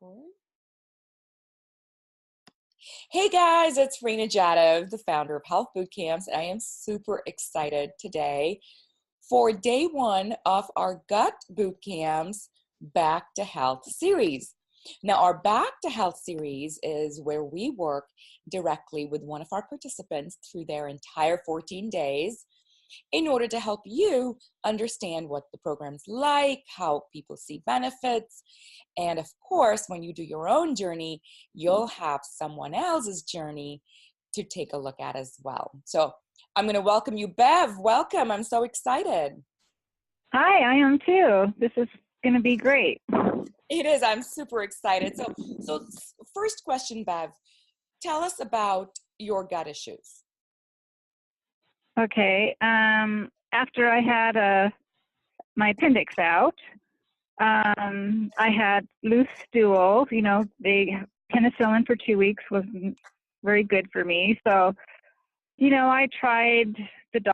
Record. Hey guys, it's Rena Jadov, the founder of Health Bootcamps, and I am super excited today for day one of our Gut Bootcamps Back to Health series. Now, our Back to Health series is where we work directly with one of our participants through their entire 14 days in order to help you understand what the program's like, how people see benefits, and of course, when you do your own journey, you'll have someone else's journey to take a look at as well. So I'm going to welcome you, Bev. Welcome. I'm so excited. Hi, I am too. This is going to be great. It is. I'm super excited. So first question, Bev, tell us about your gut issues. Okay. After I had my appendix out, I had loose stools. You know, penicillin for 2 weeks wasn't very good for me. So, the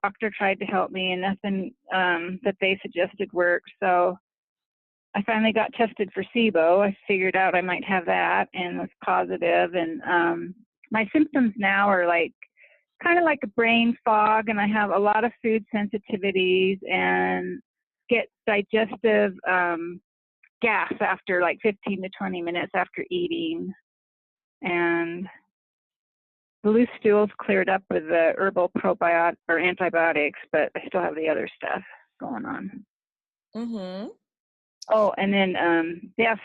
doctor tried to help me, and nothing that they suggested worked. So I finally got tested for SIBO. I figured out I might have that and was positive. And my symptoms now are kind of like a brain fog, and I have a lot of food sensitivities and get digestive gas after like 15 to 20 minutes after eating. And the loose stools cleared up with the herbal probiotic or antibiotics, but I still have the other stuff going on. Mm-hmm. Oh, and then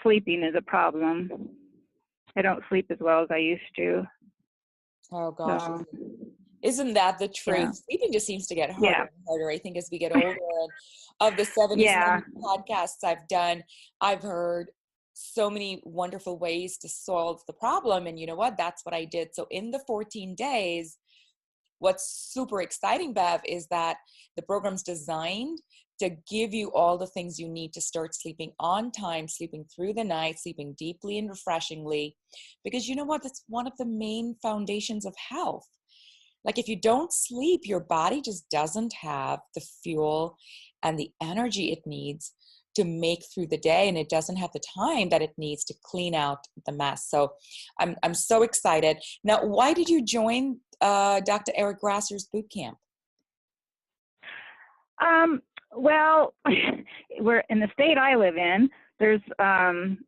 sleeping is a problem. I don't sleep as well as I used to. Oh gosh. So, isn't that the truth? yeah. Sleeping just seems to get harder and harder, I think, as we get older. And of the 70s podcasts I've done, I've heard so many wonderful ways to solve the problem. And you know what? That's what I did. So in the 14 days, what's super exciting, Bev, is that the program's designed to give you all the things you need to start sleeping on time, sleeping through the night, sleeping deeply and refreshingly. Because you know what? That's one of the main foundations of health. Like if you don't sleep, your body just doesn't have the fuel and the energy it needs to make through the day, and it doesn't have the time that it needs to clean out the mess. So I'm so excited. Now, why did you join Dr. Eric Grasser's boot camp? Well, we're in the state I live in. There's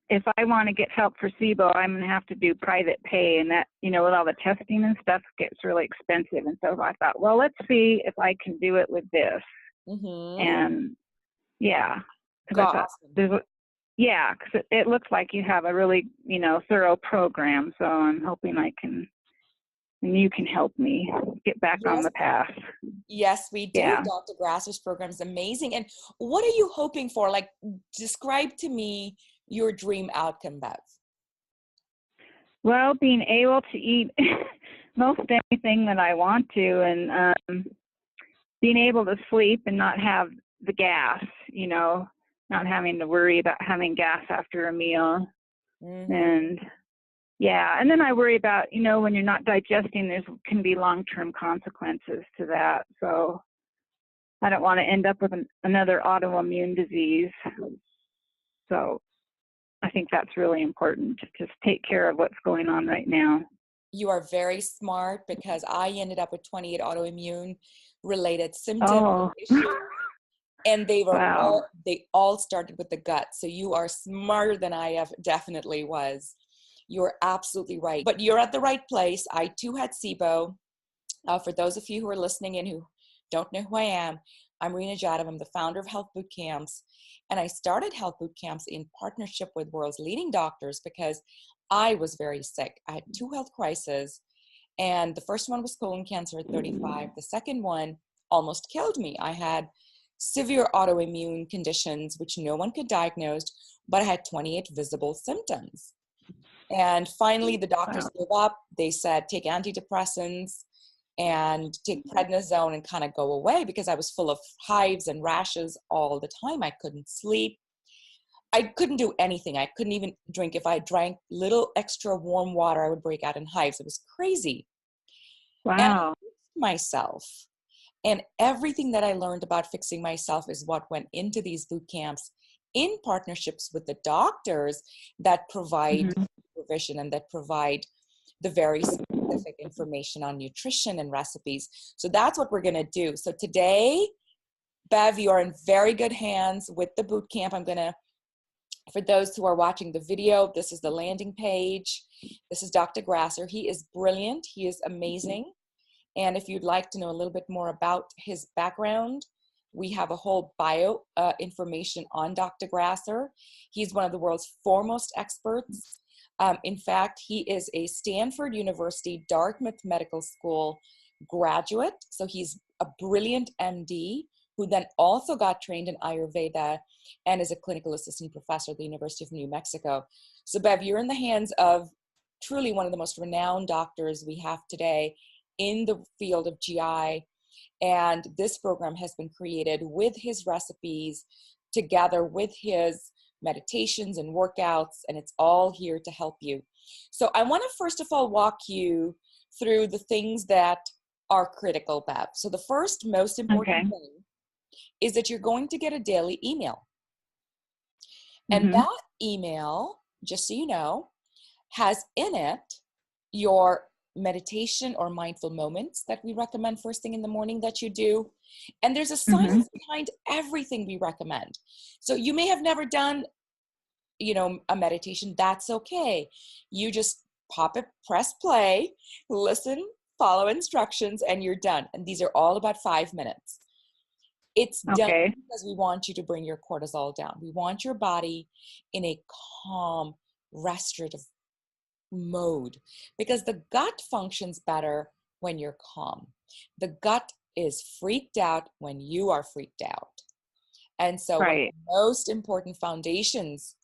if I want to get help for SIBO, I'm going to have to do private pay, and that, with all the testing and stuff gets really expensive. And so I thought, well, let's see if I can do it with this. Mm-hmm. And yeah, because it looks like you have a really, thorough program. So I'm hoping and you can help me get back on the path. Yes, we do. Yeah. Dr. Grasser's program is amazing. And what are you hoping for? Like, describe to me your dream outcome, Bev. Well, being able to eat most anything that I want to, and being able to sleep and not have the gas, not having to worry about having gas after a meal. Mm-hmm. And then I worry about, when you're not digesting, there can be long-term consequences to that. So I don't want to end up with another autoimmune disease. So I think that's really important to just take care of what's going on right now. You are very smart, because I ended up with 28 autoimmune related symptoms issues, and they all started with the gut. So you are smarter than I definitely was. You're absolutely right. But you're at the right place. I too had SIBO. For those of you who are listening in who don't know who I am, I'm Rena Jadov. I'm the founder of Health Bootcamps. And I started Health Bootcamps in partnership with world's leading doctors because I was very sick. I had 2 health crises. And the first one was colon cancer at 35. The second one almost killed me. I had severe autoimmune conditions, which no one could diagnose, but I had 28 visible symptoms. And finally, the doctors gave up. They said, take antidepressants and take prednisone and kind of go away, because I was full of hives and rashes all the time. I couldn't sleep. I couldn't do anything. I couldn't even drink. If I drank little extra warm water, I would break out in hives. It was crazy. Wow. And I fixed myself. And everything that I learned about fixing myself is what went into these boot camps in partnerships with the doctors that provide Mm-hmm. supervision and that provide the very specific information on nutrition and recipes. So that's what we're going to do. So today, Bev, you are in very good hands with the boot camp. I'm going to, for those who are watching the video, this is the landing page. This is Dr. Grasser. He is brilliant. He is amazing. And if you'd like to know a little bit more about his background, we have a whole bio information on Dr. Grasser. He's one of the world's foremost experts. In fact, he is a Stanford University Dartmouth Medical School graduate. So he's a brilliant MD who then also got trained in Ayurveda and is a clinical assistant professor at the University of New Mexico. So Bev, you're in the hands of truly one of the most renowned doctors we have today in the field of GI. And this program has been created with his recipes, together with his meditations and workouts, and it's all here to help you. So I want to first of all walk you through the things that are critical, Bev. So the first most important thing is that you're going to get a daily email. And that email, just so you know, has in it your meditation or mindful moments that we recommend first thing in the morning that you do. And there's a science behind everything we recommend. So you may have never done, a meditation. That's okay. You just pop it, press play, listen, follow instructions, and you're done. And these are all about 5 minutes. It's done because we want you to bring your cortisol down. We want your body in a calm, restorative mode, because the gut functions better when you're calm. The gut is freaked out when you are freaked out. And so one of the most important foundations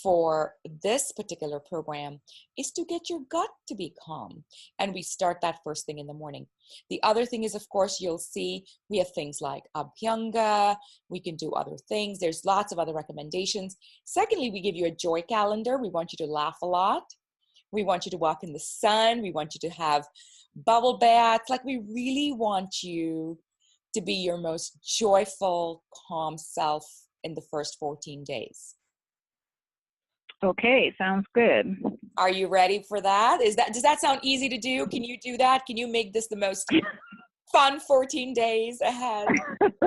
for this particular program is to get your gut to be calm. And we start that first thing in the morning. The other thing is, of course, you'll see we have things like Abhyanga. We can do other things. There's lots of other recommendations. Secondly, we give you a joy calendar. We want you to laugh a lot. We want you to walk in the sun. We want you to have bubble baths. Like, we really want you to be your most joyful, calm self in the first 14 days. Okay, sounds good. Are you ready for that? Does that sound easy to do? Can you do that? Can you make this the most fun 14 days ahead?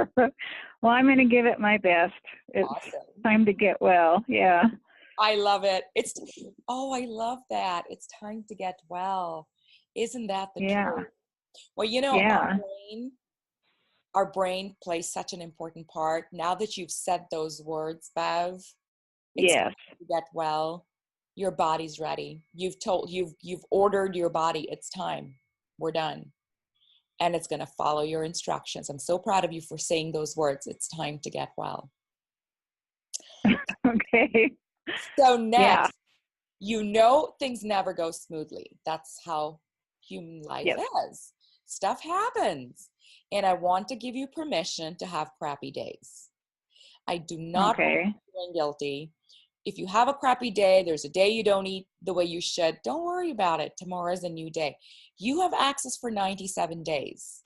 Well, I'm going to give it my best. It's time to get well. Yeah. I love it. I love that. It's time to get well. Isn't that the truth? Well, our brain plays such an important part. Now that you've said those words, Bev, it's time to get well. Your body's ready. You've ordered your body. It's time. We're done. And it's going to follow your instructions. I'm so proud of you for saying those words. It's time to get well. Okay. So next, things never go smoothly. That's how human life is. Stuff happens. And I want to give you permission to have crappy days. I do not want you feeling guilty. If you have a crappy day, there's a day you don't eat the way you should, don't worry about it. Tomorrow's a new day. You have access for 97 days.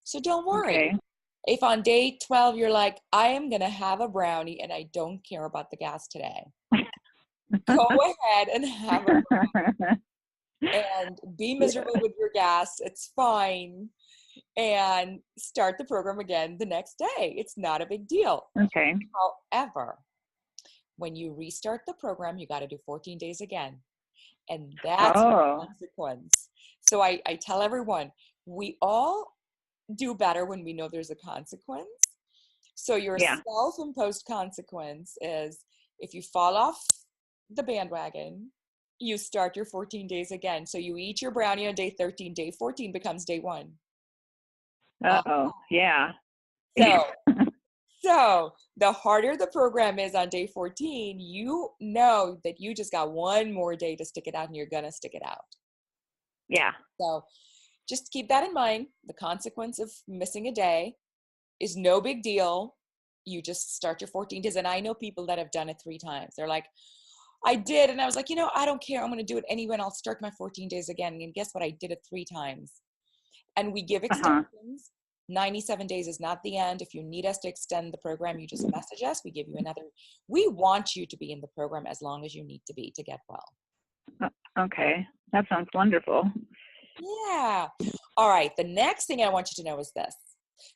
So don't worry. Okay. If on day 12 you're like, I am going to have a brownie and I don't care about the gas today, go ahead and have a brownie and be miserable with your gas. It's fine. And start the program again the next day. It's not a big deal. Okay. However, when you restart the program, you got to do 14 days again. And that's the consequence. So I tell everyone, we all do better when we know there's a consequence. So your self-imposed consequence is, if you fall off the bandwagon, you start your 14 days again. So you eat your brownie on day 13, day 14 becomes day 1. Yeah. So the harder the program is on day 14, you know that you just got one more day to stick it out, and you're going to stick it out. Yeah. So just keep that in mind. The consequence of missing a day is no big deal. You just start your 14 days. And I know people that have done it 3 times. They're like, I did. And I was like, I don't care. I'm going to do it anyway. And I'll start my 14 days again. And guess what? I did it 3 times. And we give extensions. 97 days is not the end. If you need us to extend the program, you just message us. We give you another. We want you to be in the program as long as you need to be to get well. Okay. That sounds wonderful. Yeah. All right. The next thing I want you to know is this.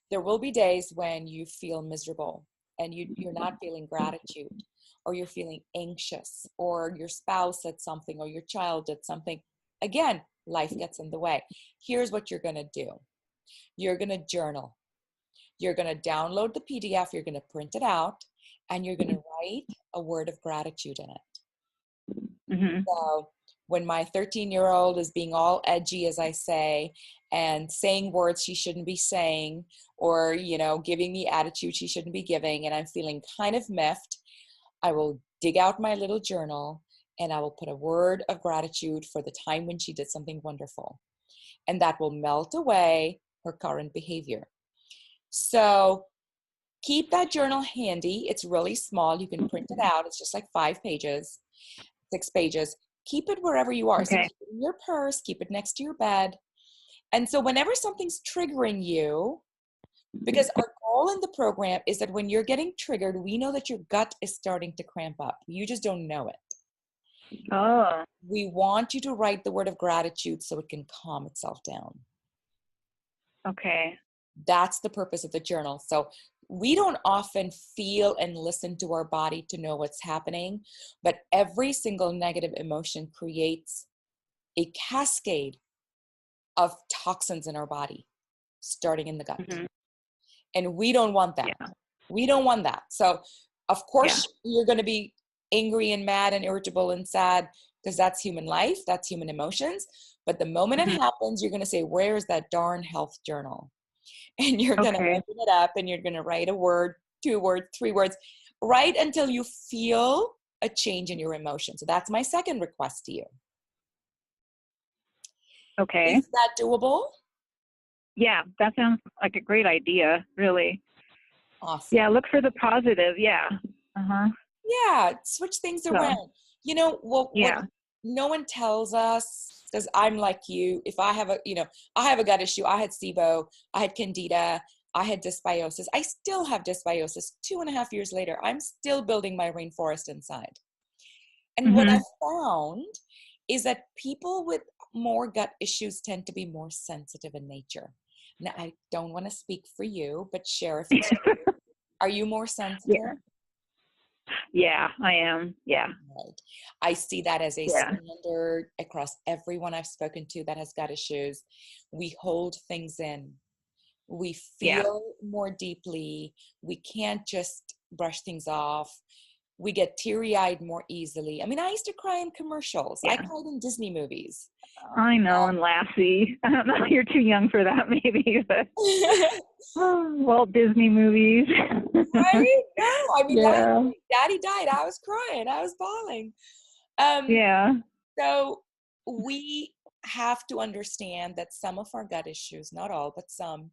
There will be days when you feel miserable and you're not feeling gratitude, or you're feeling anxious, or your spouse said something, or your child did something. Again, life gets in the way. Here's what you're going to do. You're going to journal. You're going to download the PDF. You're going to print it out, and you're going to write a word of gratitude in it. Mm-hmm. So when my 13-year-old is being all edgy, as I say, and saying words she shouldn't be saying, or, you know, giving me attitude she shouldn't be giving, and I'm feeling kind of miffed, I will dig out my little journal and I will put a word of gratitude for the time when she did something wonderful. And that will melt away her current behavior. So keep that journal handy. It's really small. You can print it out. It's just like 5 pages, 6 pages. Keep it wherever you are. Okay. So keep it in your purse, keep it next to your bed. And so whenever something's triggering you, because our goal in the program is that when you're getting triggered, we know that your gut is starting to cramp up. You just don't know it. Oh. We want you to write the word of gratitude so it can calm itself down. Okay. That's the purpose of the journal. So we don't often feel and listen to our body to know what's happening, but every single negative emotion creates a cascade of toxins in our body, starting in the gut. Mm-hmm. And we don't want that. Yeah. We don't want that. So of course you're going to be angry and mad and irritable and sad, because that's human life. That's human emotions. But the moment it happens, you're going to say, where's that darn health journal? And you're going to open it up and you're going to write a word, 2 words, 3 words, right until you feel a change in your emotion. So that's my second request to you. Okay. Is that doable? Yeah, that sounds like a great idea, really. Awesome. Yeah, look for the positive. Yeah. Uh-huh. Yeah, switch things around. You know, what no one tells us, because I'm like you, if I have I have a gut issue. I had SIBO, I had Candida, I had dysbiosis. I still have dysbiosis 2.5 years later. I'm still building my rainforest inside. And what I found is that people with more gut issues tend to be more sensitive in nature. Now, I don't want to speak for you, but share if it's true. Are you more sensitive? Yeah, I am. Yeah. Right. I see that as a standard across everyone I've spoken to that has gut issues. We hold things in. We feel more deeply. We can't just brush things off. We get teary-eyed more easily. I mean, I used to cry in commercials. I cried in Disney movies. I know, and Lassie. I don't know, you're too young for that maybe, but Walt Disney movies. Right? No, I mean, Daddy died. I was crying. I was bawling. So we have to understand that some of our gut issues, not all, but some,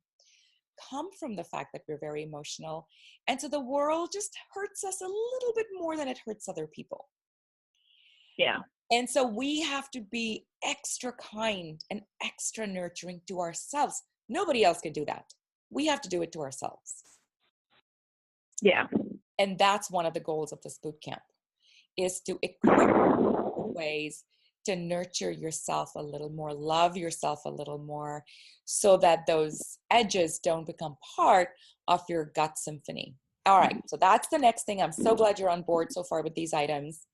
come from the fact that we're very emotional. And so the world just hurts us a little bit more than it hurts other people. Yeah. And so we have to be extra kind and extra nurturing to ourselves. Nobody else can do that. We have to do it to ourselves. Yeah. And that's one of the goals of this boot camp, is to equip you ways to nurture yourself a little more, love yourself a little more, so that those edges don't become part of your gut symphony. All right, so that's the next thing. I'm so glad you're on board so far with these items.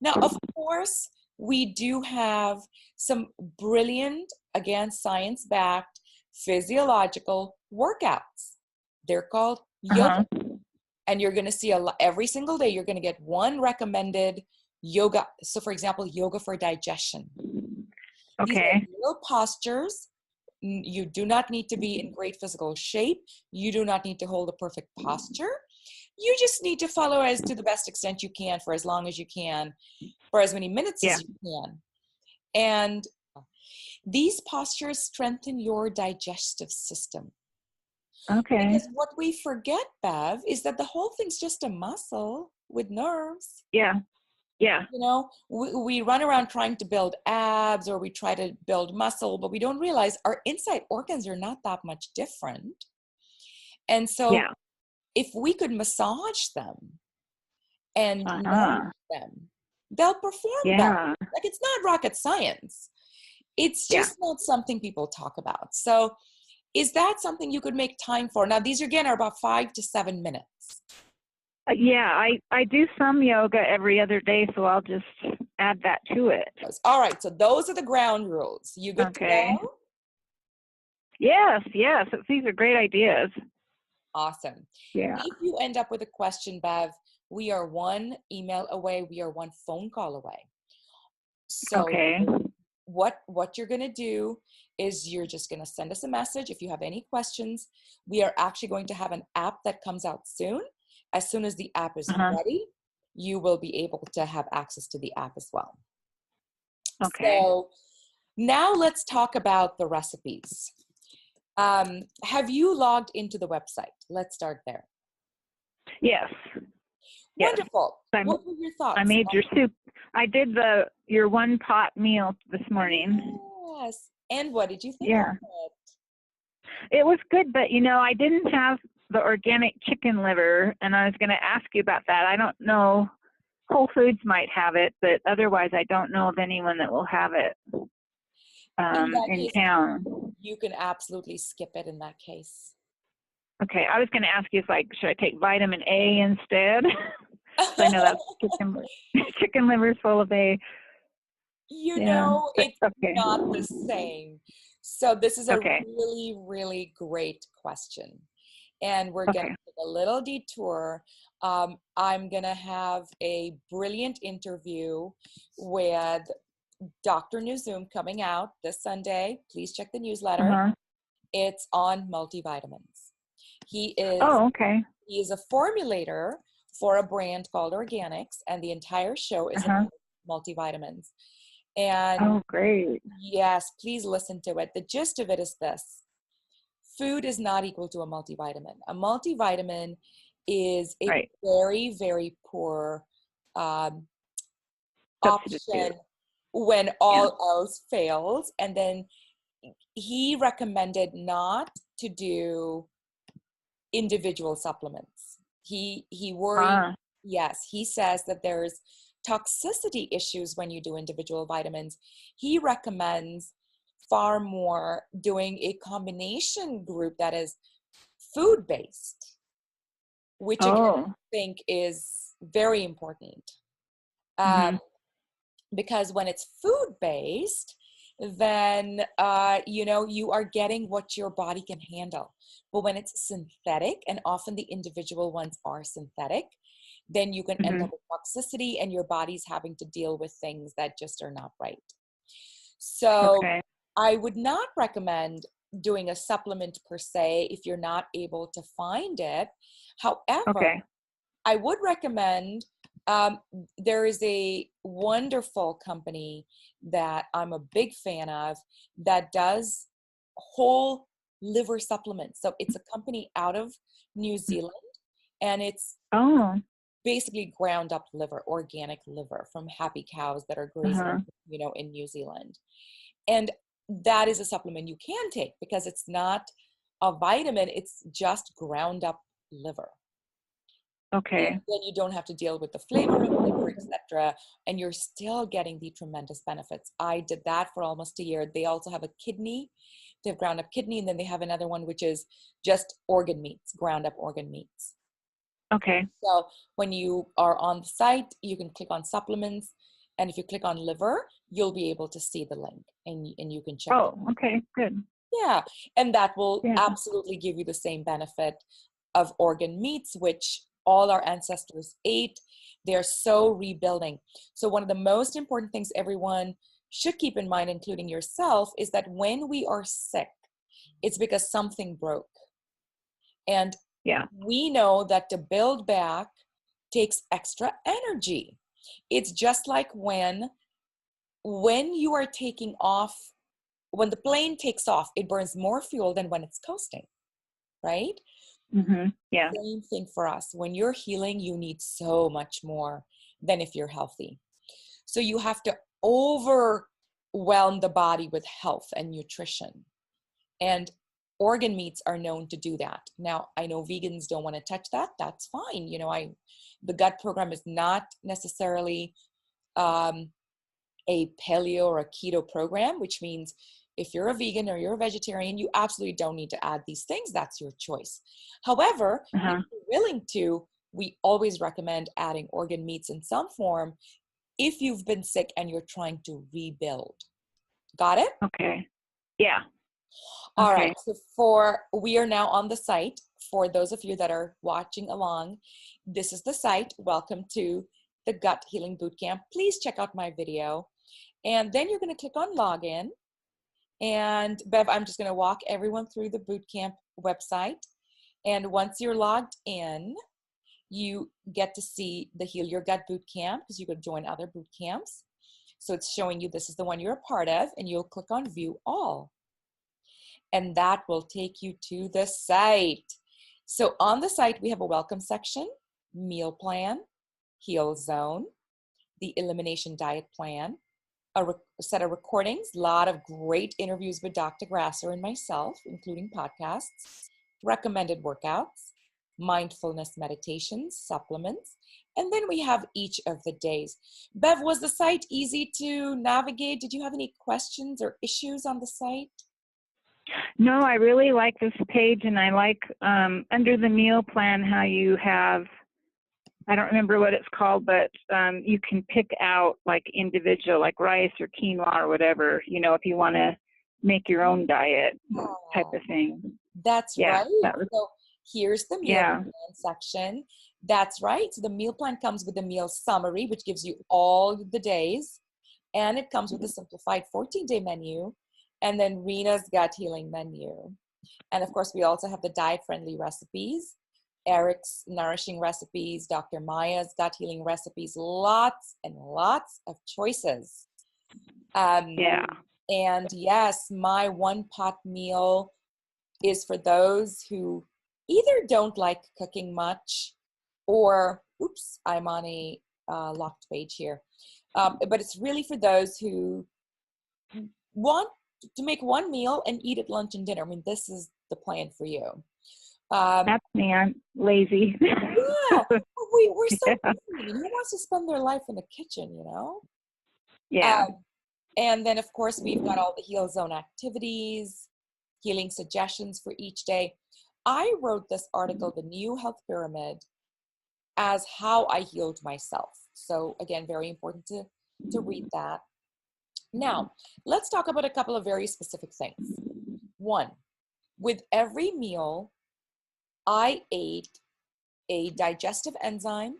Now, of course, we do have some brilliant, again, science-backed physiological workouts. They're called yoga. And you're going to see every single day, you're going to get one recommended yoga. So for example, yoga for digestion. These are real postures. You do not need to be in great physical shape. You do not need to hold a perfect posture. You just need to follow as to the best extent you can for as long as you can, for as many minutes as you can. And these postures strengthen your digestive system. Okay. Because what we forget, Bev, is that the whole thing's just a muscle with nerves. Yeah. Yeah. You know, we run around trying to build abs, or we try to build muscle, but we don't realize our inside organs are not that much different. And so Yeah. if we could massage them and nourish them, they'll perform better. Yeah. Like, it's not rocket science. It's Yeah. just not something people talk about. So is that something you could make time for? Now, these again are about 5 to 7 minutes. Yeah, I do some yoga every other day, so I'll just add that to it. All right, so those are the ground rules. You good to go? Yes, these are great ideas. Awesome. Yeah. If you end up with a question, Bev, we are one email away. We are one phone call away. So what you're going to do is you're just going to send us a message if you have any questions. We are actually going to have an app that comes out soon. As soon as the app is ready, you will be able to have access to the app as well. Okay. So now let's talk about the recipes. Have you logged into the website? Let's start there. Yes. Wonderful. What were your thoughts? I made your soup. I did your one pot meal this morning. Yes. And what did you think Yeah. of it? It was good, but I didn't have the organic chicken liver, and I was going to ask you about that. I don't know. Whole Foods might have it, but otherwise I don't know of anyone that will have it in town. You can absolutely skip it in that case. Okay, I was going to ask you should I take vitamin A instead? So I know that's chicken liver is full of A. It's not the same. So this is a really, really great question. And we're going to take a little detour. I'm going to have a brilliant interview with Dr. Newzoom coming out this Sunday. Please check the newsletter. It's on multivitamins. He is a formulator for a brand called Organics, and the entire show is about multivitamins. And great. Yes, please listen to it. The gist of it is this: food is not equal to a multivitamin. A multivitamin is a very, very poor option when all else fails. And then he recommended not to do individual supplements. He worried. Yes, he says that there's toxicity issues when you do individual vitamins. He recommends far more doing a combination group that is food-based, which again, I think is very important. Because when it's food-based, then you are getting what your body can handle. But when it's synthetic, and often the individual ones are synthetic, then you can end up with toxicity, and your body's having to deal with things that just are not right. So I would not recommend doing a supplement per se if you're not able to find it. However, I would recommend, there is a wonderful company that I'm a big fan of that does whole liver supplements. So it's a company out of New Zealand, and it's basically ground up liver, organic liver from happy cows that are grazing, in New Zealand. And that is a supplement you can take because it's not a vitamin, it's just ground up liver. And then you don't have to deal with the flavor of the liver, etc. And you're still getting the tremendous benefits. I did that for almost a year. They also have a kidney. They have ground up kidney, and then they have another one which is just organ meats, ground up organ meats. So when you are on the site, you can click on supplements, and if you click on liver, you'll be able to see the link, and you can check it. Good. Yeah, and that will absolutely give you the same benefit of organ meats, which all our ancestors ate. They're so rebuilding. So one of the most important things everyone should keep in mind, including yourself, is that when we are sick, it's because something broke. And we know that to build back takes extra energy. It's just like when you are taking off, when the plane takes off, it burns more fuel than when it's coasting, right? Same thing for us. When you're healing, you need so much more than if you're healthy. So you have to overwhelm the body with health and nutrition. And organ meats are known to do that. Now, I know vegans don't want to touch that. That's fine. The gut program is not necessarily a paleo or a keto program, which means if you're a vegan or you're a vegetarian, you absolutely don't need to add these things. That's your choice. However, if you're willing to, we always recommend adding organ meats in some form if you've been sick and you're trying to rebuild. Got it? Okay. Yeah. All right. So we are now on the site. For those of you that are watching along, this is the site. Welcome to the Gut Healing Bootcamp. Please check out my video. And then you're going to click on login. And Bev, I'm just going to walk everyone through the bootcamp website. And once you're logged in, you get to see the Heal Your Gut Bootcamp because you could join other bootcamps. So it's showing you this is the one you're a part of, and you'll click on View All. And that will take you to the site. So on the site, we have a welcome section, meal plan, heal zone, the elimination diet plan, a set of recordings, a lot of great interviews with Dr. Grasser and myself, including podcasts, recommended workouts, mindfulness meditations, supplements, and then we have each of the days. Bev, was the site easy to navigate? Did you have any questions or issues on the site? No, I really like this page, and I like under the meal plan how you have, I don't remember what it's called, but you can pick out like individual, like rice or quinoa or whatever, if you want to make your own diet type of thing. That's right. So here's the meal plan section. That's right. So the meal plan comes with the meal summary, which gives you all the days, and it comes with a simplified 14-day menu, and then Rena's gut healing menu. And of course, we also have the diet-friendly recipes, Eric's nourishing recipes, Dr. Maya's gut healing recipes, lots and lots of choices. And yes, my one pot meal is for those who either don't like cooking much or, oops, I'm on a locked page here. But it's really for those who want to make one meal and eat at lunch and dinner. I mean, this is the plan for you. That's me. I'm lazy. Yeah, we're so busy. Who wants to spend their life in the kitchen, Yeah. And then, of course, we've got all the Heal Zone activities, healing suggestions for each day. I wrote this article, The New Health Pyramid, as how I healed myself. So again, very important to read that. Now, let's talk about a couple of very specific things. One, with every meal, I ate a digestive enzyme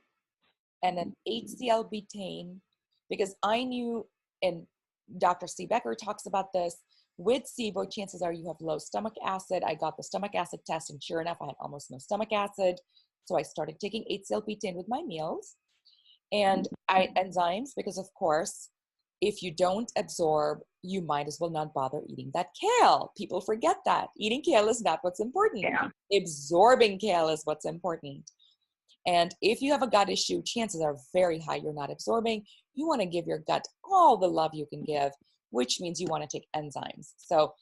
and an HCl betaine because I knew, and Dr. C. Becker talks about this, with SIBO, chances are you have low stomach acid. I got the stomach acid test, and sure enough, I had almost no stomach acid. So I started taking HCl betaine with my meals. And I enzymes, because of course, if you don't absorb, you might as well not bother eating that kale. People forget that. Eating kale is not what's important. Absorbing kale is what's important. And if you have a gut issue, chances are very high you're not absorbing. You want to give your gut all the love you can give, which means you want to take enzymes. So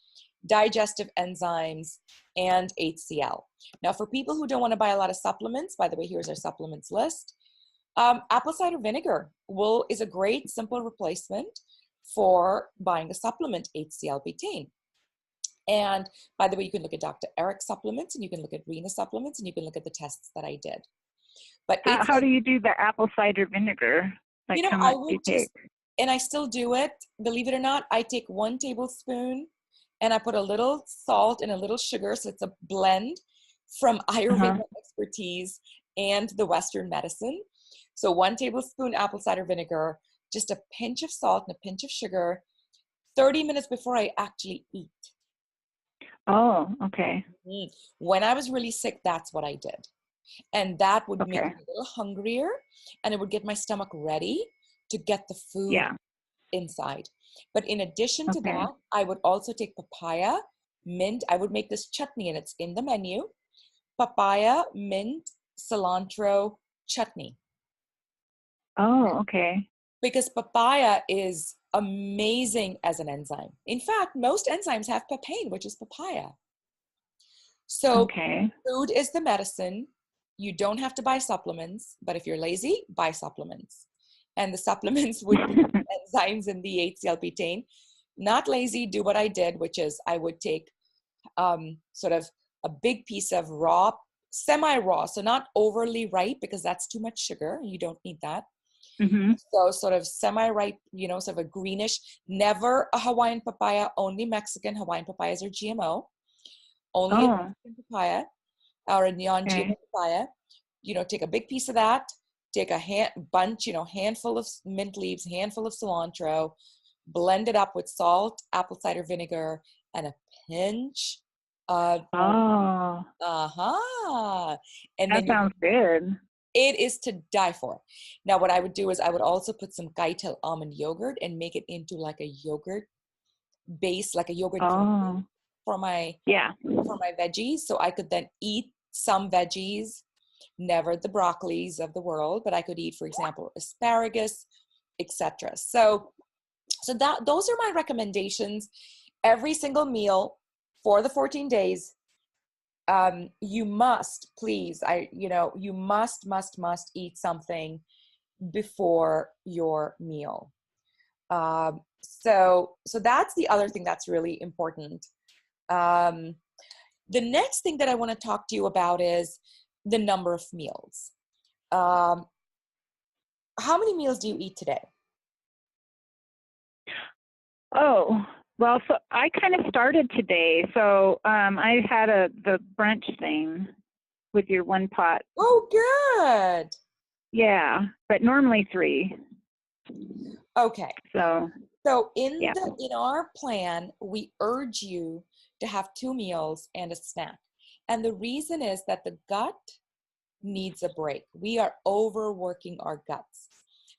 digestive enzymes and HCl. Now, for people who don't want to buy a lot of supplements, by the way, here's our supplements list. Apple cider vinegar is a great simple replacement for buying a supplement, HCl betaine. And by the way, you can look at Dr. Eric supplements, and you can look at Rena supplements, and you can look at the tests that I did. But how do you do the apple cider vinegar? Like, how much do you take? And I still do it. Believe it or not, I take 1 tablespoon and I put a little salt and a little sugar. So it's a blend from Ayurveda expertise and the Western medicine. So 1 tablespoon apple cider vinegar, just a pinch of salt and a pinch of sugar, 30 minutes before I actually eat. Oh, okay. When I was really sick, that's what I did. And that would make me a little hungrier, and it would get my stomach ready to get the food inside. But in addition to that, I would also take papaya, mint. I would make this chutney, and it's in the menu. Papaya, mint, cilantro chutney. Oh, okay. Because papaya is amazing as an enzyme. In fact, most enzymes have papain, which is papaya. So Okay. food is the medicine. You don't have to buy supplements, but if you're lazy, buy supplements. And the supplements would be enzymes in the HCL-betaine. Not lazy, do what I did, which is I would take sort of a big piece of raw, semi-raw, so not overly ripe because that's too much sugar. You don't need that. Mm-hmm. So sort of semi-ripe, sort of a greenish, never a Hawaiian papaya, only Mexican. Hawaiian papayas are GMO. Only a Oh, Mexican papaya or a non-GMO okay. papaya. Take a big piece of that, take a handful of mint leaves, handful of cilantro, blend it up with salt, apple cider vinegar, and a pinch of Oh, and that then sounds good. it is to die for. Now, what I would do is I would also put some Gaitel almond yogurt and make it into like a yogurt base, like a yogurt Oh, dressing for my yeah. veggies. So I could then eat some veggies, never the broccolis of the world, but I could eat, for example, asparagus, etc. So that those are my recommendations. Every single meal for the 14 days, you must please, you must eat something before your meal. So that's the other thing that's really important. Um, the next thing that I want to talk to you about is the number of meals. Um, how many meals do you eat today? Oh, well, so I kind of started today. So I had the brunch thing with your one pot. Oh, good. Yeah, but normally 3. Okay. So So yeah. in our plan, we urge you to have 2 meals and a snack. And the reason is that the gut needs a break. We are overworking our guts.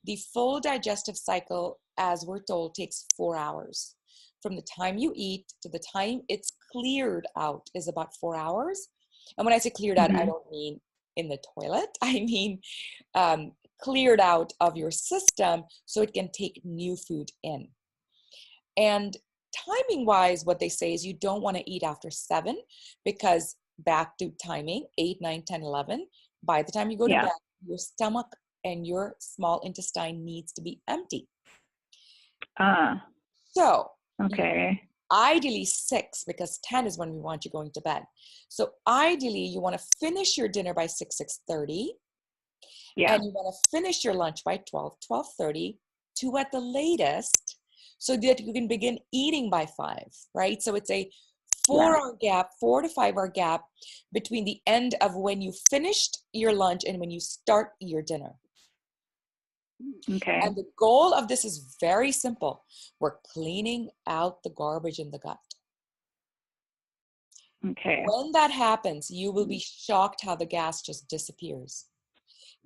The full digestive cycle, as we're told, takes 4 hours. From the time you eat to the time it's cleared out is about 4 hours. And when I say cleared out, I Mm-hmm. don't mean in the toilet. I mean cleared out of your system so it can take new food in. And timing wise, what they say is you don't want to eat after 7 because back to timing, 8, 9, 10, 11, by the time you go to Yeah. bed, your stomach and your small intestine needs to be empty. So Okay. ideally 6 because 10 is when we want you going to bed. So ideally you want to finish your dinner by 6, 6:30, Yeah. and you want to finish your lunch by 12, 12:30, 2 at the latest, so that you can begin eating by 5, right? So it's a Yeah. 4-hour gap, 4 to 5-hour gap between the end of when you finished your lunch and when you start your dinner. Okay. And the goal of this is very simple. We're cleaning out the garbage in the gut. Okay. When that happens, you will be shocked how the gas just disappears.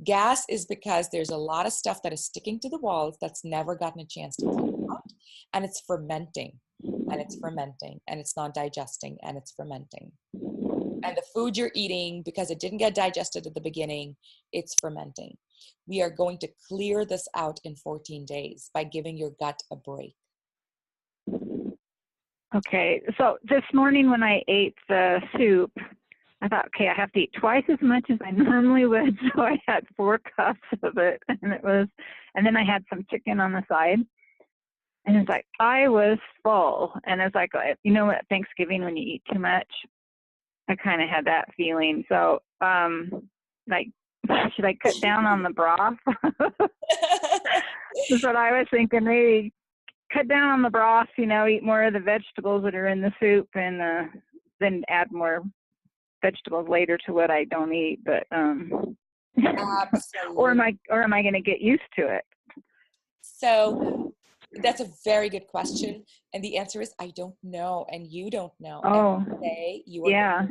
Gas is because there's a lot of stuff that is sticking to the walls that's never gotten a chance to clean out, and it's fermenting, and it's fermenting, and it's not digesting, and it's fermenting. And the food you're eating, because it didn't get digested at the beginning, it's fermenting. We are going to clear this out in 14 days by giving your gut a break. Okay. So this morning when I ate the soup, I thought, okay, I have to eat twice as much as I normally would. So I had 4 cups of it, and then I had some chicken on the side. And it's like, I was full. And it's like, at Thanksgiving when you eat too much, I kind of had that feeling. So, like, should I cut down on the broth? That's what I was thinking. Maybe cut down on the broth, eat more of the vegetables that are in the soup, and then add more vegetables later to what I don't eat. But or am Absolutely. I going to get used to it? So that's a very good question. And the answer is I don't know. And you don't know. Oh, Every day yeah.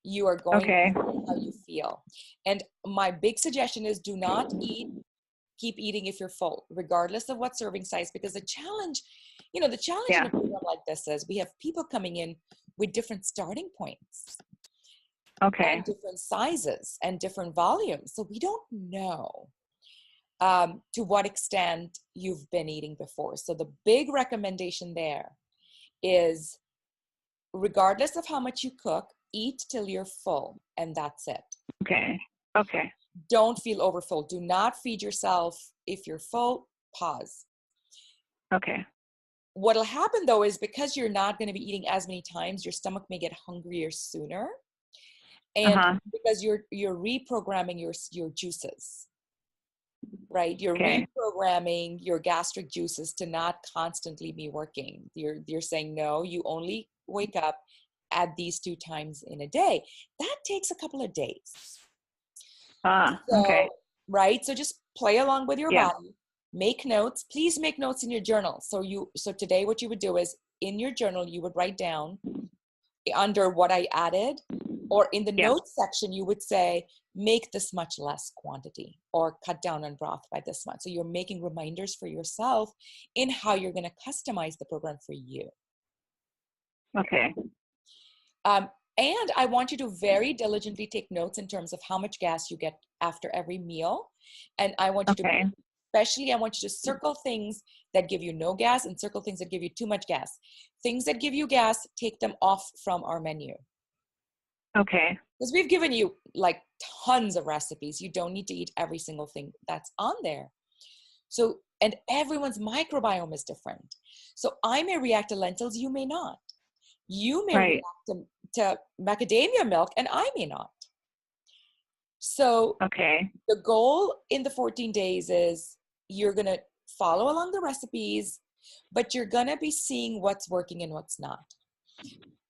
you are going to Okay. see how you feel. And my big suggestion is do not keep eating if you're full, regardless of what serving size, because the challenge in Yeah. a program like this is we have people coming in with different starting points Okay. and different sizes and different volumes. So we don't know to what extent you've been eating before. So the big recommendation there is regardless of how much you cook, eat till you're full, and that's it. Okay. Okay. Don't feel overfull. Do not feed yourself. If you're full, pause. Okay. What'll happen though is because you're not going to be eating as many times, your stomach may get hungrier sooner. And because you're reprogramming your juices, right? You're reprogramming your gastric juices to not constantly be working. You're saying, no, you only wake up at these 2 times in a day. That takes a couple of days. Okay. Right? So just play along with your body. Make notes. Please make notes in your journal. So today what you would do is in your journal, you would write down under what I added, or in the notes section, you would say, make this much less quantity or cut down on broth by this much. So you're making reminders for yourself in how you're going to customize the program for you. Okay. And I want you to very diligently take notes in terms of how much gas you get after every meal. And I want you to, especially, I want you to circle things that give you no gas and circle things that give you too much gas. Things that give you gas, take them off from our menu. Okay. Because we've given you like tons of recipes. You don't need to eat every single thing that's on there. So, and everyone's microbiome is different. So I may react to lentils, you may not. You may react to macadamia milk and I may not. So the goal in the 14 days is you're going to follow along the recipes, but you're going to be seeing what's working and what's not.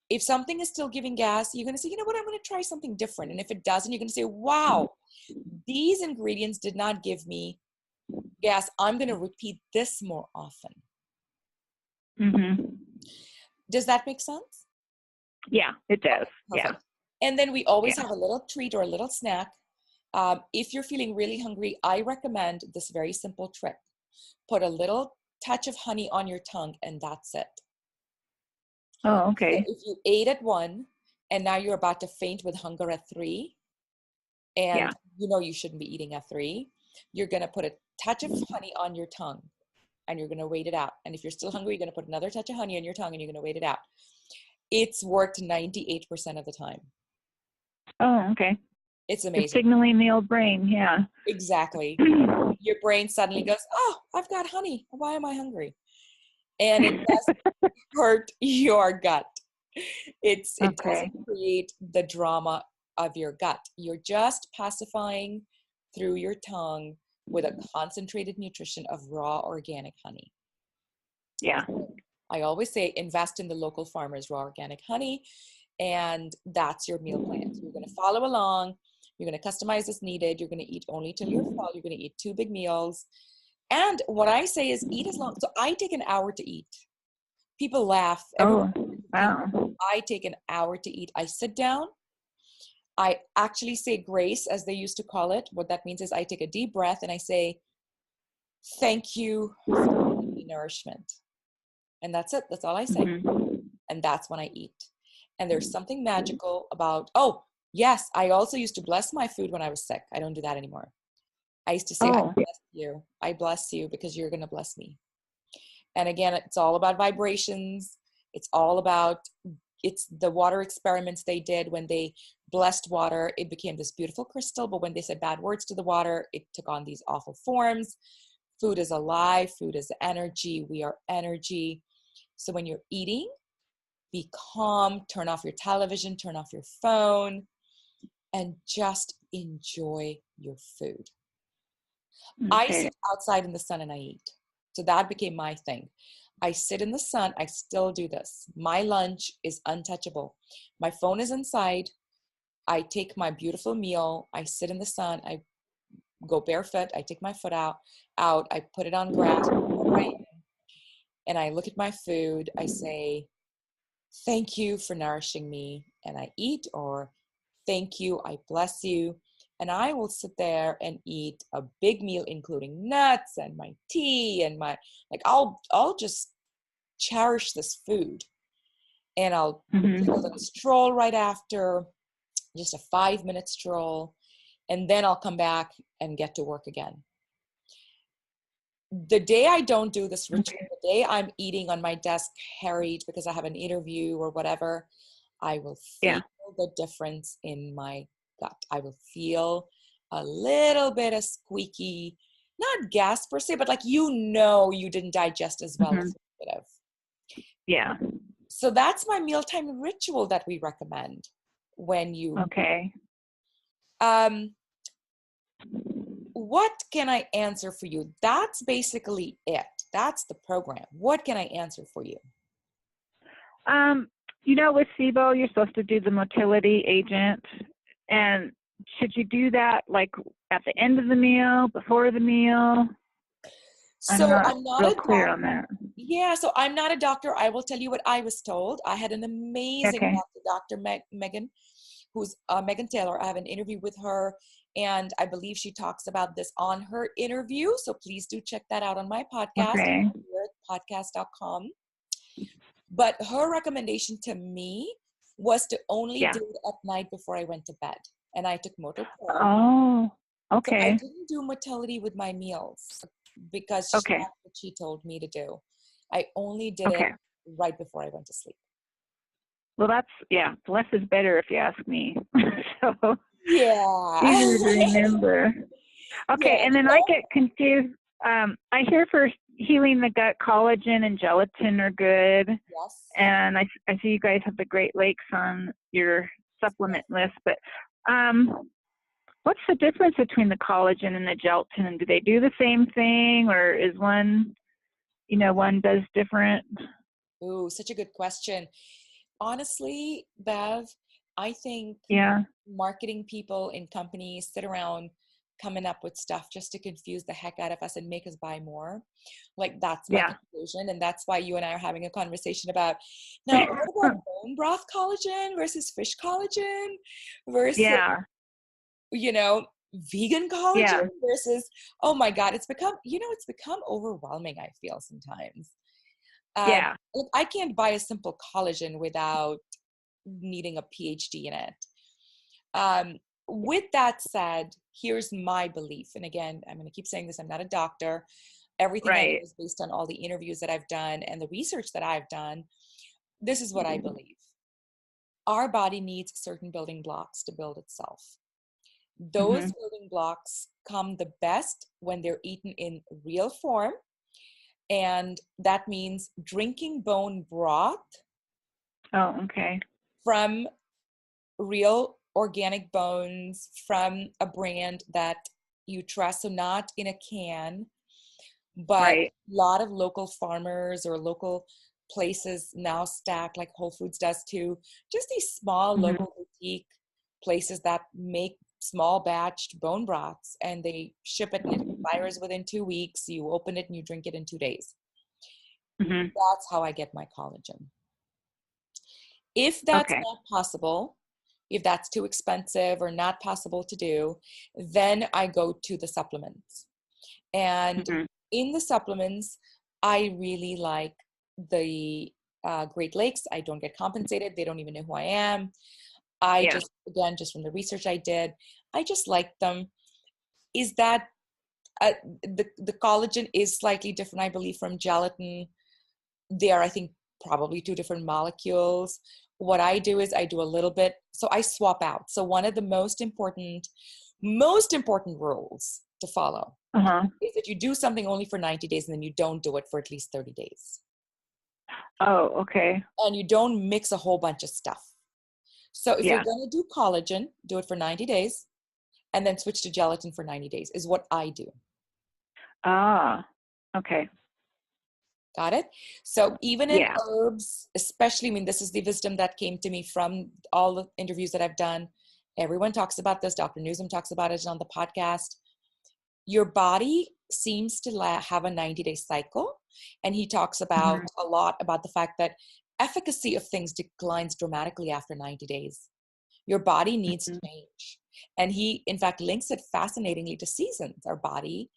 If something is still giving gas, you're going to say, you know what, I'm going to try something different. And if it doesn't, you're going to say, wow, these ingredients did not give me gas. I'm going to repeat this more often. Does that make sense? Yeah, it does. Yeah. And then we always have a little treat or a little snack. If you're feeling really hungry, I recommend this very simple trick. Put a little touch of honey on your tongue and that's it. Oh, okay. So if you ate at 1 and now you're about to faint with hunger at 3, and you know you shouldn't be eating at 3, you're going to put a touch of honey on your tongue and you're going to wait it out. And if you're still hungry, you're going to put another touch of honey on your tongue and you're going to wait it out. It's worked 98% of the time. Oh, okay. It's amazing. It's signaling the old brain. Yeah. Exactly. Your brain suddenly goes, oh, I've got honey. Why am I hungry? And it doesn't hurt your gut. It doesn't create the drama of your gut. You're just pacifying through your tongue with a concentrated nutrition of raw organic honey. Yeah. I always say invest in the local farmers' raw organic honey, and that's your meal plan. So you're going to follow along. You're going to customize as needed. You're going to eat only till you're full. You're going to eat 2 big meals. And what I say is eat as long. So I take an hour to eat. People laugh. Wow. I take an hour to eat. I sit down. I actually say grace, as they used to call it. What that means is I take a deep breath and I say, thank you for the nourishment. And that's it. That's all I say. And that's when I eat. And there's something magical about, oh, yes, I also used to bless my food when I was sick. I don't do that anymore. I used to say, I bless you. I bless you because you're going to bless me. And again, it's all about vibrations. It's all about, it's the water experiments they did when they blessed water. It became this beautiful crystal. But when they said bad words to the water, it took on these awful forms. Food is alive. Food is energy. We are energy. So when you're eating, be calm, turn off your television, turn off your phone, and just enjoy your food. I sit outside in the sun and I eat. So that became my thing. I sit in the sun. I still do this. My lunch is untouchable. My phone is inside. I take my beautiful meal. I sit in the sun. I go barefoot. I take my foot out. I put it on grass. And I look at my food. I say, thank you for nourishing me. And I eat, or thank you, I bless you. And I will sit there and eat a big meal, including nuts and my tea and I'll just cherish this food. And I'll take a little stroll right after, just a 5-minute stroll. And then I'll come back and get to work again. the day I don't do this ritual, the day I'm eating on my desk harried because I have an interview or whatever, I will feel the difference in my gut. I will feel a little bit of squeaky, not gas per se, but like, you didn't digest as well as you could have. Yeah. So that's my mealtime ritual that we recommend when you. Okay. What can I answer for you? That's basically it. That's the program. What can I answer for you? With SIBO, you're supposed to do the motility agent. And should you do that like at the end of the meal, before the meal? So I'm not real clear on that. Yeah, so I'm not a doctor. I will tell you what I was told. I had an amazing Dr. Megan, who's Megan Taylor. I have an interview with her, and I believe she talks about this on her interview. So please do check that out on my podcast, podcast.com. But her recommendation to me was to only do it at night before I went to bed. And I took Motor Pro. Oh, okay. So I didn't do motility with my meals because that's what she told me to do. I only did it right before I went to sleep. Well, less is better if you ask me. So easier to remember. Okay, and then I get confused. I hear for healing the gut, collagen and gelatin are good. Yes. And I see you guys have the Great Lakes on your supplement list, but what's the difference between the collagen and the gelatin? Do they do the same thing, or is one does different? Ooh, such a good question. Honestly, Bev, I think marketing people in companies sit around coming up with stuff just to confuse the heck out of us and make us buy more. Like, that's my conclusion. And that's why you and I are having a conversation about, now, what about bone broth collagen versus fish collagen versus, vegan collagen versus, oh my God, it's become overwhelming, I feel sometimes. Look, I can't buy a simple collagen without needing a PhD in it. With that said, here's my belief. And again, I'm going to keep saying this. I'm not a doctor. Everything I do is based on all the interviews that I've done and the research that I've done. This is what I believe. Our body needs certain building blocks to build itself. Those building blocks come the best when they're eaten in real form. And that means drinking bone broth. Oh, okay. From real organic bones from a brand that you trust. So not in a can, but a lot of local farmers or local places now stack, like Whole Foods does too. Just these small local boutique places that make small batched bone broths, and they ship it and it expires within 2 weeks. You open it and you drink it in 2 days. That's how I get my collagen. If that's not possible, if that's too expensive or not possible to do, then I go to the supplements. And in the supplements, I really like the Great Lakes. I don't get compensated. They don't even know who I am. Just from the research I did, I just like them. Is that the collagen is slightly different, I believe, from gelatin. They are, I think, probably 2 different molecules. What I do is I do a little bit, so I swap out. So one of the most important rules to follow is that you do something only for 90 days and then you don't do it for at least 30 days. Oh, okay. And you don't mix a whole bunch of stuff. So if you're going to do collagen, do it for 90 days and then switch to gelatin for 90 days is what I do. Ah, okay. Got it? So even in herbs, especially, this is the wisdom that came to me from all the interviews that I've done. Everyone talks about this. Dr. Newsom talks about it on the podcast. Your body seems to have a 90-day cycle. And he talks about a lot about the fact that efficacy of things declines dramatically after 90 days. Your body needs change. And he, in fact, links it fascinatingly to seasons. Our body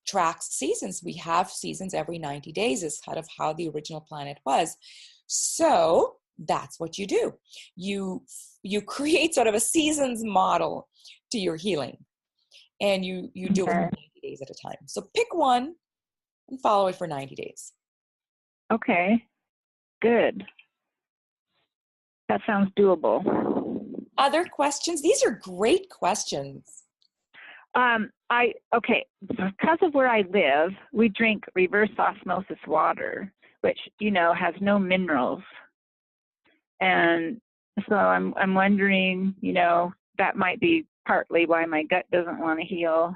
tracks seasons. We have seasons every 90 days is kind of how the original planet was. So that's what you do. You create sort of a seasons model to your healing, and you do it in 90 days at a time. So pick one and follow it for 90 days. Okay, good. That sounds doable. Other questions? These are great questions. Okay, because of where I live, we drink reverse osmosis water, which, has no minerals. And so I'm wondering, that might be partly why my gut doesn't want to heal.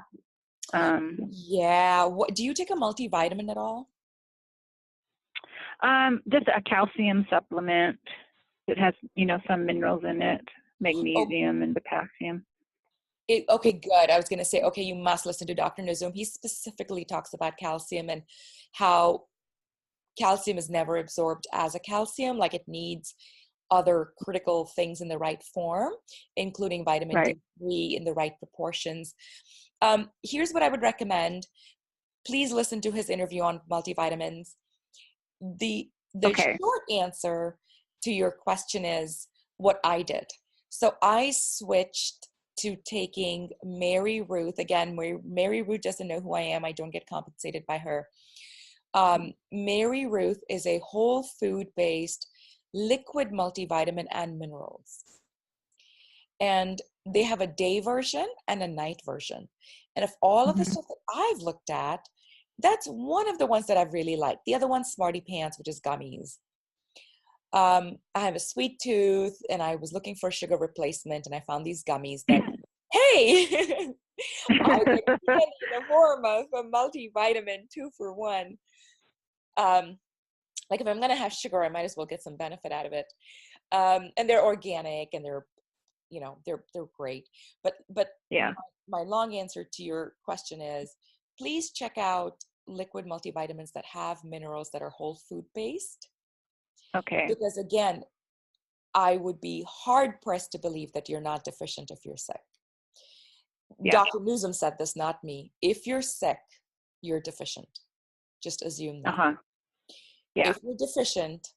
Yeah. Do you take a multivitamin at all? Just a calcium supplement that has, some minerals in it, magnesium and potassium. Okay, good. I was going to say, okay, you must listen to Dr. Nuzum. He specifically talks about calcium and how calcium is never absorbed as a calcium, like it needs other critical things in the right form, including vitamin D3 in the right proportions. Here's what I would recommend. Please listen to his interview on multivitamins. The short answer to your question is what I did. So I switched to taking Mary Ruth. Again, Mary Ruth doesn't know who I am. I don't get compensated by her. Mary Ruth is a whole food-based liquid multivitamin and minerals. And they have a day version and a night version. And of all of the stuff that I've looked at, that's one of the ones that I've really liked. The other one's Smarty Pants, which is gummies. I have a sweet tooth and I was looking for a sugar replacement and I found these gummies that, hey, I get candy in the form of a multivitamin 2-for-1. Like if I'm going to have sugar, I might as well get some benefit out of it. And they're organic and they're great. But yeah, my long answer to your question is, please check out liquid multivitamins that have minerals that are whole food based. Okay. Because again, I would be hard pressed to believe that you're not deficient if you're sick. Yeah. Dr. Nuzum said this, not me. If you're sick, you're deficient. Just assume that. Yeah. If you're deficient,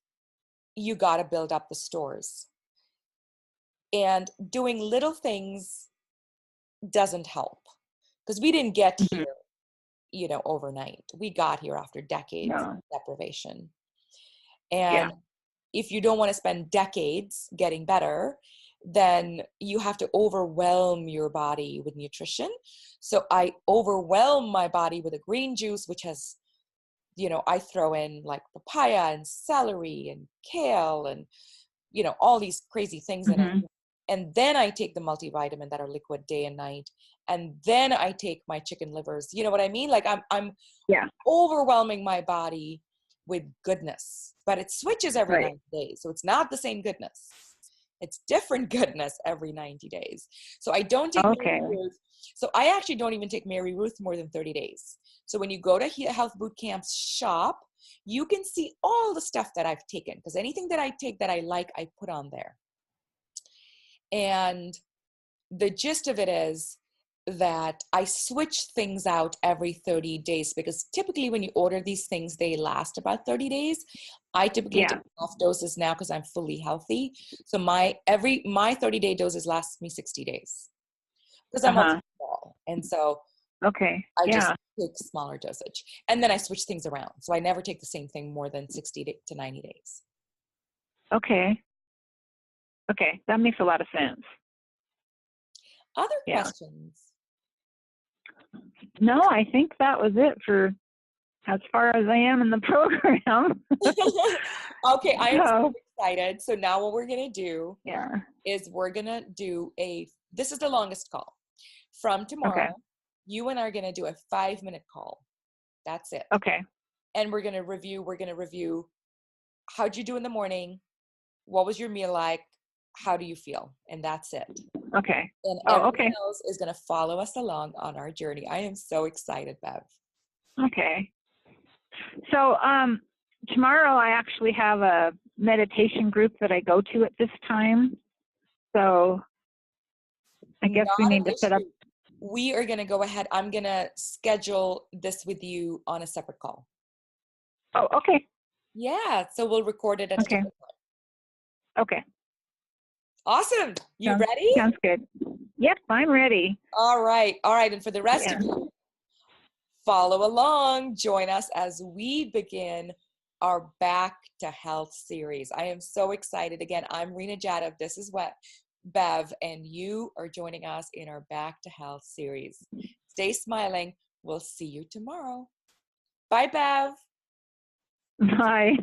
you got to build up the stores. And doing little things doesn't help because we didn't get here, overnight. We got here after decades of deprivation. And if you don't want to spend decades getting better, then you have to overwhelm your body with nutrition. So I overwhelm my body with a green juice, which has, I throw in like papaya and celery and kale and, all these crazy things in it. And then I take the multivitamin that are liquid day and night. And then I take my chicken livers. You know what I mean? Like I'm overwhelming my body with goodness, but it switches every 90 days. So it's not the same goodness. It's different goodness every 90 days. So I don't take Mary Ruth. So I actually don't even take Mary Ruth more than 30 days. So when you go to Health Bootcamp's shop, you can see all the stuff that I've taken because anything that I take that I like, I put on there. And the gist of it is that I switch things out every 30 days because typically when you order these things, they last about 30 days. I typically take off doses now because I'm fully healthy. So my 30-day doses last me 60 days because I'm also small. And so I just take smaller dosage and then I switch things around. So I never take the same thing more than 60 to 90 days. Okay. That makes a lot of sense. Other questions? No, I think that was it for as far as I am in the program. Okay, I am so excited. So now what we're going to do is we're going to do this is the longest call. From tomorrow, you and I are going to do a 5-minute call. That's it. Okay. And we're going to review how'd you do in the morning? What was your meal like? How do you feel? And that's it. Okay. And everyone else is going to follow us along on our journey. I am so excited, Bev. Okay. So tomorrow I actually have a meditation group that I go to at this time. So I guess we need to set up. We are going to go ahead. I'm going to schedule this with you on a separate call. Oh, okay. Yeah. So we'll record it at a different time. Okay. Awesome. You ready? Sounds good. Yep, I'm ready. All right. And for the rest of you, follow along. Join us as we begin our Back to Health series. I am so excited. Again, I'm Rena Jadov. This is Bev, and you are joining us in our Back to Health series. Stay smiling. We'll see you tomorrow. Bye, Bev. Bye.